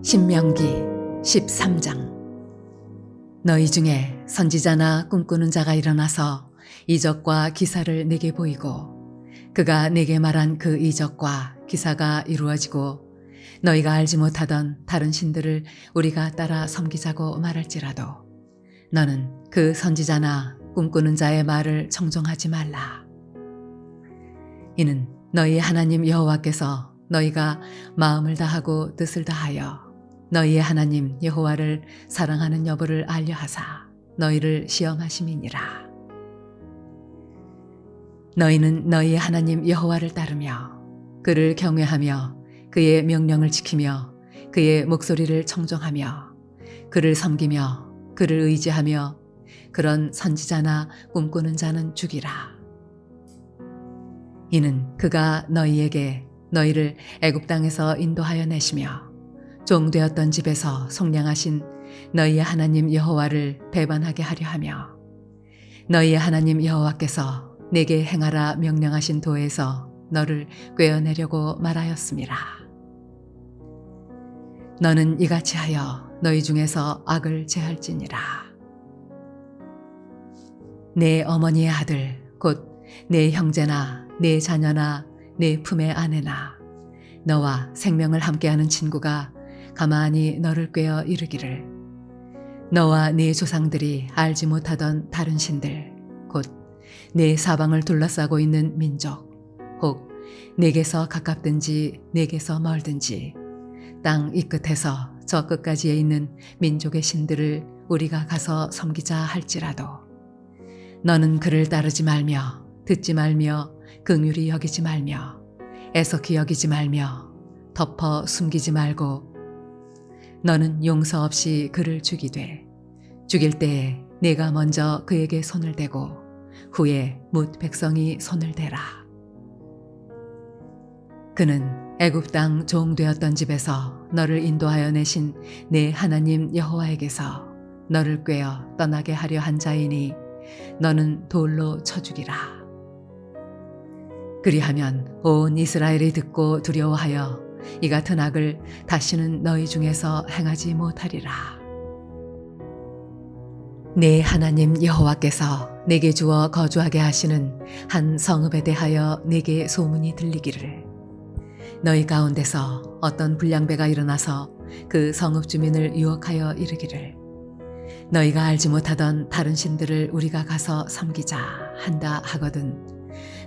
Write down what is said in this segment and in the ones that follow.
신명기 13장. 너희 중에 선지자나 꿈꾸는 자가 일어나서 이적과 기사를 내게 보이고 그가 내게 말한 그 이적과 기사가 이루어지고 너희가 알지 못하던 다른 신들을 우리가 따라 섬기자고 말할지라도 너는 그 선지자나 꿈꾸는 자의 말을 청종하지 말라. 이는 너희 하나님 여호와께서 너희가 마음을 다하고 뜻을 다하여 너희의 하나님 여호와를 사랑하는 여부를 알려하사 너희를 시험하심이니라. 너희는 너희의 하나님 여호와를 따르며 그를 경외하며 그의 명령을 지키며 그의 목소리를 청종하며 그를 섬기며 그를 의지하며 그런 선지자나 꿈꾸는 자는 죽이라. 이는 그가 너희에게 너희를 애굽 땅에서 인도하여 내시며 종되었던 집에서 속량하신 너희의 하나님 여호와를 배반하게 하려 하며 너희의 하나님 여호와께서 내게 행하라 명령하신 도에서 너를 꿰어내려고 말하였음이라. 너는 이같이 하여 너희 중에서 악을 제할지니라. 내 어머니의 아들 곧 내 형제나 내 자녀나 내 품의 아내나 너와 생명을 함께하는 친구가 가만히 너를 꿰어 이르기를 너와 네 조상들이 알지 못하던 다른 신들 곧 내 사방을 둘러싸고 있는 민족 혹 내게서 가깝든지 내게서 멀든지 땅 이 끝에서 저 끝까지에 있는 민족의 신들을 우리가 가서 섬기자 할지라도 너는 그를 따르지 말며 듣지 말며 긍휼히 여기지 말며 애석히 여기지 말며 덮어 숨기지 말고 너는 용서 없이 그를 죽이되 죽일 때에 내가 먼저 그에게 손을 대고 후에 뭇 백성이 손을 대라. 그는 애굽 땅 종되었던 집에서 너를 인도하여 내신 내 하나님 여호와에게서 너를 꿰어 떠나게 하려 한 자이니 너는 돌로 쳐 죽이라. 그리하면 온 이스라엘이 듣고 두려워하여 이 같은 악을 다시는 너희 중에서 행하지 못하리라. 내 하나님 여호와께서 내게 주어 거주하게 하시는 한 성읍에 대하여 내게 소문이 들리기를 너희 가운데서 어떤 불량배가 일어나서 그 성읍 주민을 유혹하여 이르기를 너희가 알지 못하던 다른 신들을 우리가 가서 섬기자 한다 하거든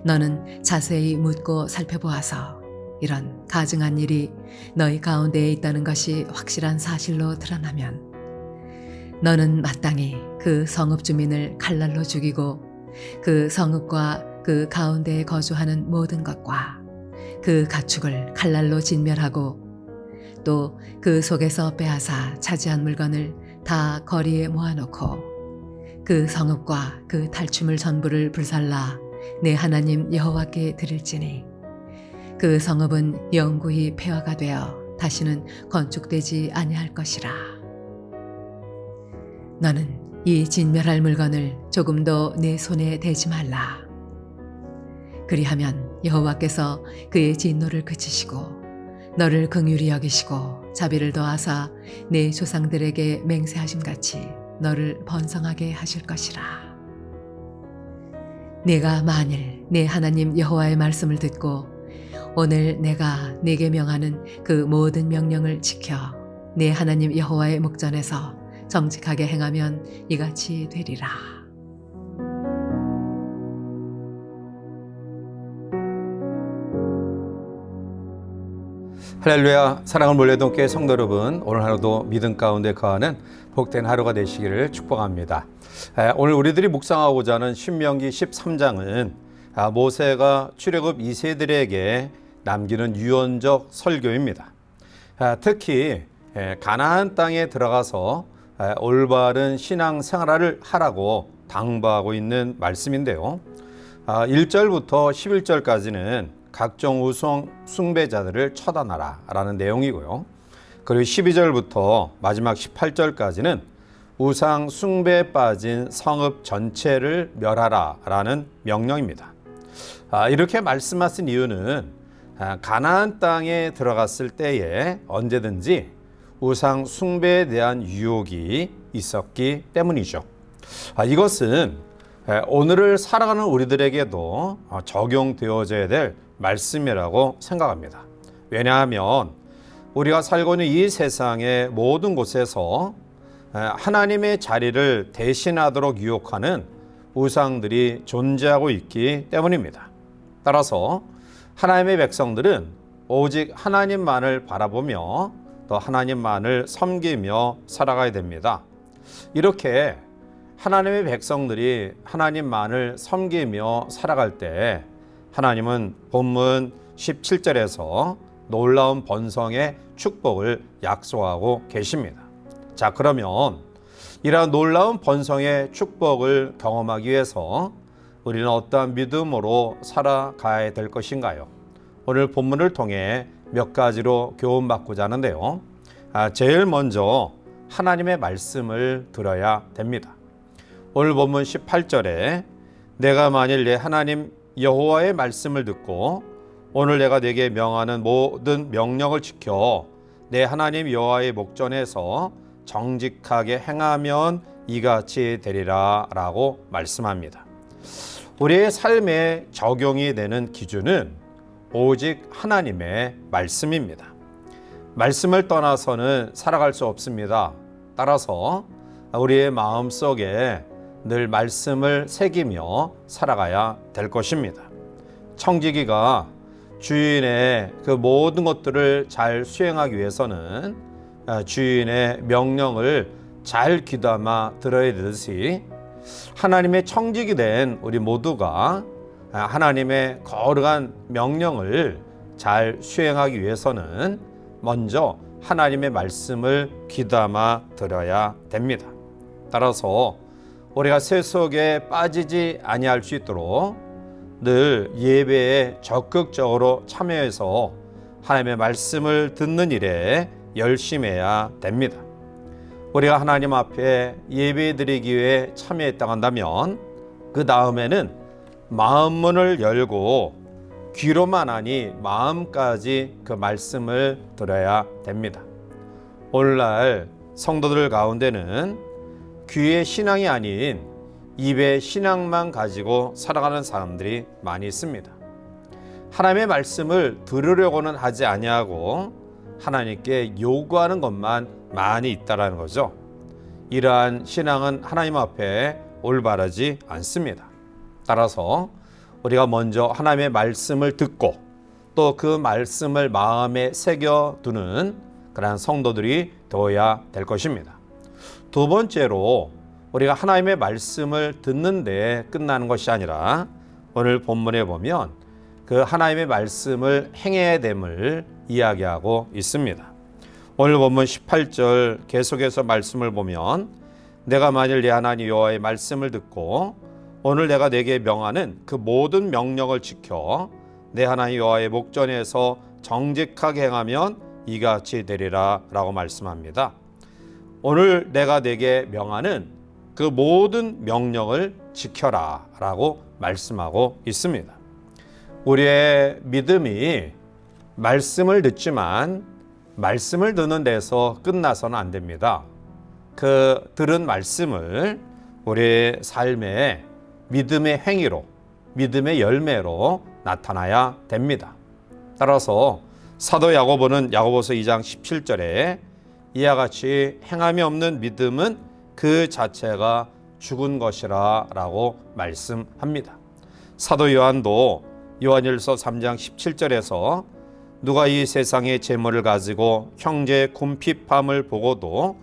너는 자세히 묻고 살펴보아서 이런 가증한 일이 너희 가운데에 있다는 것이 확실한 사실로 드러나면 너는 마땅히 그 성읍 주민을 칼날로 죽이고 그 성읍과 그 가운데에 거주하는 모든 것과 그 가축을 칼날로 진멸하고 또 그 속에서 빼앗아 차지한 물건을 다 거리에 모아놓고 그 성읍과 그 탈취물 전부를 불살라 내 하나님 여호와께 드릴지니 그 성읍은 영구히 폐허가 되어 다시는 건축되지 아니할 것이라. 너는 이 진멸할 물건을 조금도 내 손에 대지 말라. 그리하면 여호와께서 그의 진노를 그치시고 너를 긍휼히 여기시고 자비를 더하사 내 조상들에게 맹세하심같이 너를 번성하게 하실 것이라. 내가 만일 내 하나님 여호와의 말씀을 듣고 오늘 내가 네게 명하는 그 모든 명령을 지켜 내 하나님 여호와의 목전에서 정직하게 행하면 이같이 되리라. 할렐루야. 사랑을 몰래동 교회 성도 여러분, 오늘 하루도 믿음 가운데 거하는 복된 하루가 되시기를 축복합니다. 오늘 우리들이 묵상하고자 하는 신명기 13장은 모세가 출애굽 2세들에게 남기는 유언적 설교입니다. 특히 가나안 땅에 들어가서 올바른 신앙 생활을 하라고 당부하고 있는 말씀인데요. 1절부터 11절까지는 각종 우상 숭배자들을 처단하라 라는 내용이고요. 그리고 12절부터 마지막 18절까지는 우상 숭배에 빠진 성읍 전체를 멸하라 라는 명령입니다. 이렇게 말씀하신 이유는 가나안 땅에 들어갔을 때에 언제든지 우상 숭배에 대한 유혹이 있었기 때문이죠. 이것은 오늘을 살아가는 우리들에게도 적용되어져야 될 말씀이라고 생각합니다. 왜냐하면 우리가 살고 있는 이 세상의 모든 곳에서 하나님의 자리를 대신하도록 유혹하는 우상들이 존재하고 있기 때문입니다. 따라서 하나님의 백성들은 오직 하나님만을 바라보며 또 하나님만을 섬기며 살아가야 됩니다. 이렇게 하나님의 백성들이 하나님만을 섬기며 살아갈 때 하나님은 본문 17절에서 놀라운 번성의 축복을 약속하고 계십니다. 자, 그러면 이러한 놀라운 번성의 축복을 경험하기 위해서 우리는 어떠한 믿음으로 살아가야 될 것인가요? 오늘 본문을 통해 몇 가지로 교훈받고자 하는데요. 제일 먼저 하나님의 말씀을 들어야 됩니다. 오늘 본문 18절에 내가 만일 내 하나님 여호와의 말씀을 듣고 오늘 내가 네게 명하는 모든 명령을 지켜 내 하나님 여호와의 목전에서 정직하게 행하면 이같이 되리라 라고 말씀합니다. 우리의 삶에 적용이 되는 기준은 오직 하나님의 말씀입니다. 말씀을 떠나서는 살아갈 수 없습니다. 따라서 우리의 마음속에 늘 말씀을 새기며 살아가야 될 것입니다. 청지기가 주인의 그 모든 것들을 잘 수행하기 위해서는 주인의 명령을 잘 귀담아 들어야 되듯이 하나님의 청지기 된 우리 모두가 하나님의 거룩한 명령을 잘 수행하기 위해서는 먼저 하나님의 말씀을 귀담아 들어야 됩니다. 따라서 우리가 세속에 빠지지 아니할 수 있도록 늘 예배에 적극적으로 참여해서 하나님의 말씀을 듣는 일에 열심해야 됩니다. 우리가 하나님 앞에 예배드리기 위해 참여했다고 한다면 그 다음에는 마음문을 열고 귀로만 하니 마음까지 그 말씀을 들어야 됩니다. 오늘날 성도들 가운데는 귀의 신앙이 아닌 입의 신앙만 가지고 살아가는 사람들이 많이 있습니다. 하나님의 말씀을 들으려고는 하지 아니하고 하나님께 요구하는 것만 많이 있다라는 거죠. 이러한 신앙은 하나님 앞에 올바르지 않습니다. 따라서 우리가 먼저 하나님의 말씀을 듣고 또 그 말씀을 마음에 새겨두는 그러한 성도들이 되어야 될 것입니다. 두 번째로 우리가 하나님의 말씀을 듣는데 끝나는 것이 아니라 오늘 본문에 보면 그 하나님의 말씀을 행해야 됨을 이야기하고 있습니다. 오늘 본문 18절 계속해서 말씀을 보면 내가 만일 내 하나님 여호와의 말씀을 듣고 오늘 내가 네게 명하는 그 모든 명령을 지켜 내 하나님 여호와의 목전에서 정직하게 행하면 이같이 되리라 라고 말씀합니다. 오늘 내가 네게 명하는 그 모든 명령을 지켜라 라고 말씀하고 있습니다. 우리의 믿음이 말씀을 듣지만 말씀을 듣는 데서 끝나서는 안 됩니다. 그 들은 말씀을 우리의 삶에 믿음의 행위로, 믿음의 열매로 나타나야 됩니다. 따라서 사도 야고보는 야고보서 2장 17절에 이와 같이 행함이 없는 믿음은 그 자체가 죽은 것이라 라고 말씀합니다. 사도 요한도 요한일서 3장 17절에서 누가 이 세상의 재물을 가지고 형제의 궁핍함을 보고도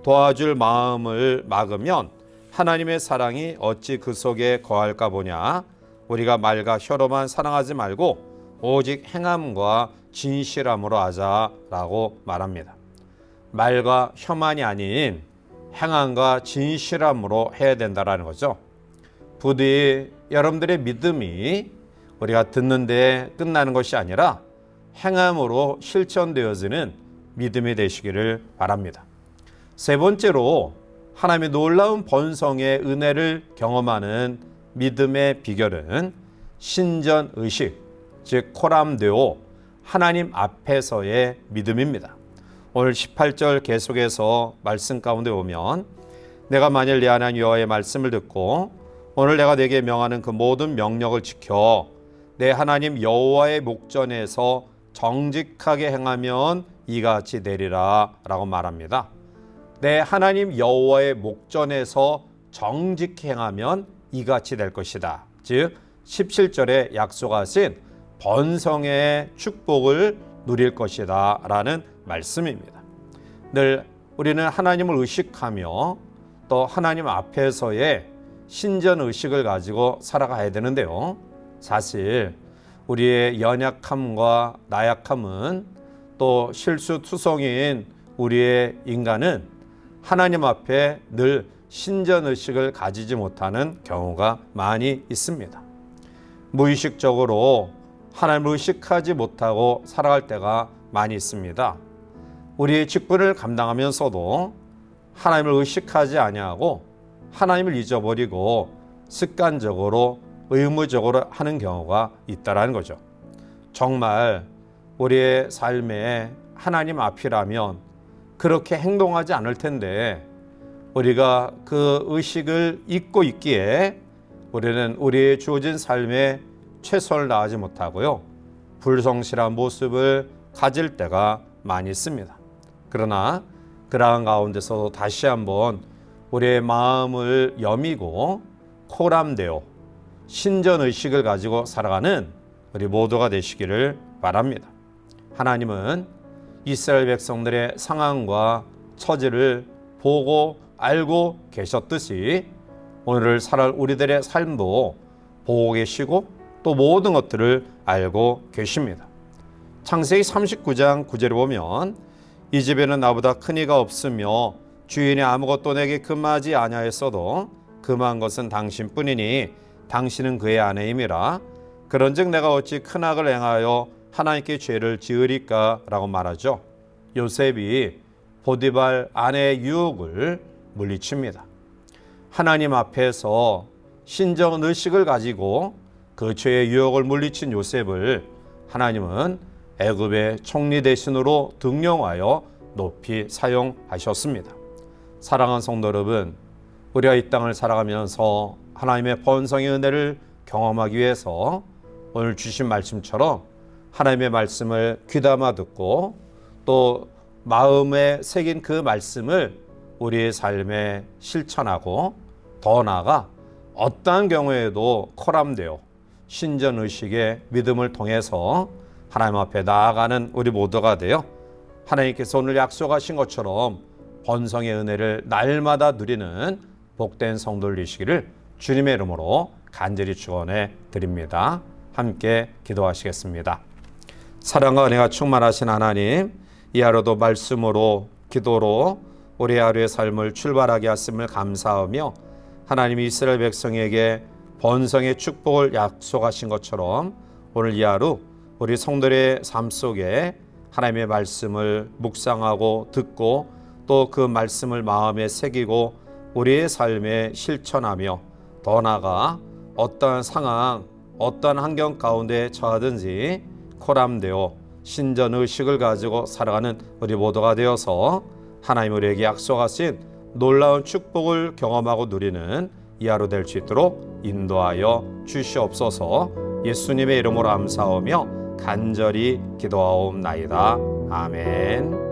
도와줄 마음을 막으면 하나님의 사랑이 어찌 그 속에 거할까 보냐. 우리가 말과 혀로만 사랑하지 말고 오직 행함과 진실함으로 하자라고 말합니다. 말과 혀만이 아닌 행함과 진실함으로 해야 된다라는 거죠. 부디 여러분들의 믿음이 우리가 듣는 데 끝나는 것이 아니라 행함으로 실천되어지는 믿음이 되시기를 바랍니다. 세 번째로 하나님의 놀라운 번성의 은혜를 경험하는 믿음의 비결은 신전의식, 즉 코람데오, 하나님 앞에서의 믿음입니다. 오늘 18절 계속해서 말씀 가운데 보면 내가 만일 내 하나님 여호와의 말씀을 듣고 오늘 내가 네게 명하는 그 모든 명령을 지켜 내 하나님 여호와의 목전에서 정직하게 행하면 이같이 되리라 라고 말합니다. 내 하나님 여호와의 목전에서 정직히 행하면 이같이 될 것이다. 즉 17절에 약속하신 번성의 축복을 누릴 것이다 라는 말씀입니다. 늘 우리는 하나님을 의식하며 또 하나님 앞에서의 신전의식을 가지고 살아가야 되는데요. 사실 우리의 연약함과 나약함은 또 실수투성이인 우리의 인간은 하나님 앞에 늘 신전의식을 가지지 못하는 경우가 많이 있습니다. 무의식적으로 하나님을 의식하지 못하고 살아갈 때가 많이 있습니다. 우리의 직분을 감당하면서도 하나님을 의식하지 아니하고 하나님을 잊어버리고 습관적으로 의무적으로 하는 경우가 있다라는 거죠. 정말 우리의 삶에 하나님 앞이라면 그렇게 행동하지 않을 텐데 우리가 그 의식을 잊고 있기에 우리는 우리의 주어진 삶에 최선을 다하지 못하고요. 불성실한 모습을 가질 때가 많이 있습니다. 그러나 그러한 가운데서도 다시 한번 우리의 마음을 여미고 코람되어 신전의식을 가지고 살아가는 우리 모두가 되시기를 바랍니다. 하나님은 이스라엘 백성들의 상황과 처지를 보고 알고 계셨듯이 오늘을 살아갈 우리들의 삶도 보고 계시고 또 모든 것들을 알고 계십니다. 창세기 39장 9절에 보면 이 집에는 나보다 큰 이가 없으며 주인이 아무것도 내게 금하지 아니하였어도 금한 것은 당신뿐이니 당신은 그의 아내임이라. 그런즉 내가 어찌 큰 악을 행하여 하나님께 죄를 지으리까 라고 말하죠. 요셉이 보디발 아내의 유혹을 물리칩니다. 하나님 앞에서 신정의식을 가지고 그 죄의 유혹을 물리친 요셉을 하나님은 애굽의 총리 대신으로 등용하여 높이 사용하셨습니다. 사랑하는 성도 여러분, 우리가 이 땅을 살아가면서 하나님의 번성의 은혜를 경험하기 위해서 오늘 주신 말씀처럼 하나님의 말씀을 귀담아 듣고 또 마음에 새긴 그 말씀을 우리의 삶에 실천하고 더 나아가 어떠한 경우에도 코람되어 신전의식의 믿음을 통해서 하나님 앞에 나아가는 우리 모두가 되어 하나님께서 오늘 약속하신 것처럼 번성의 은혜를 날마다 누리는 복된 성도들 되시기를 주님의 이름으로 간절히 축원해 드립니다. 함께 기도하시겠습니다. 사랑과 은혜가 충만하신 하나님, 이 하루도 말씀으로 기도로 우리 하루의 삶을 출발하게 하심을 감사하며 하나님이 이스라엘 백성에게 번성의 축복을 약속하신 것처럼 오늘 이 하루 우리 성도의 삶 속에 하나님의 말씀을 묵상하고 듣고 또 그 말씀을 마음에 새기고 우리의 삶에 실천하며 더 나아가 어떠한 상황, 어떠한 환경 가운데 처하든지 코람되어 신전의식을 가지고 살아가는 우리 모두가 되어서 하나님 우리에게 약속하신 놀라운 축복을 경험하고 누리는 이 하루 될 수 있도록 인도하여 주시옵소서. 예수님의 이름으로 감사하며 간절히 기도하옵나이다. 아멘.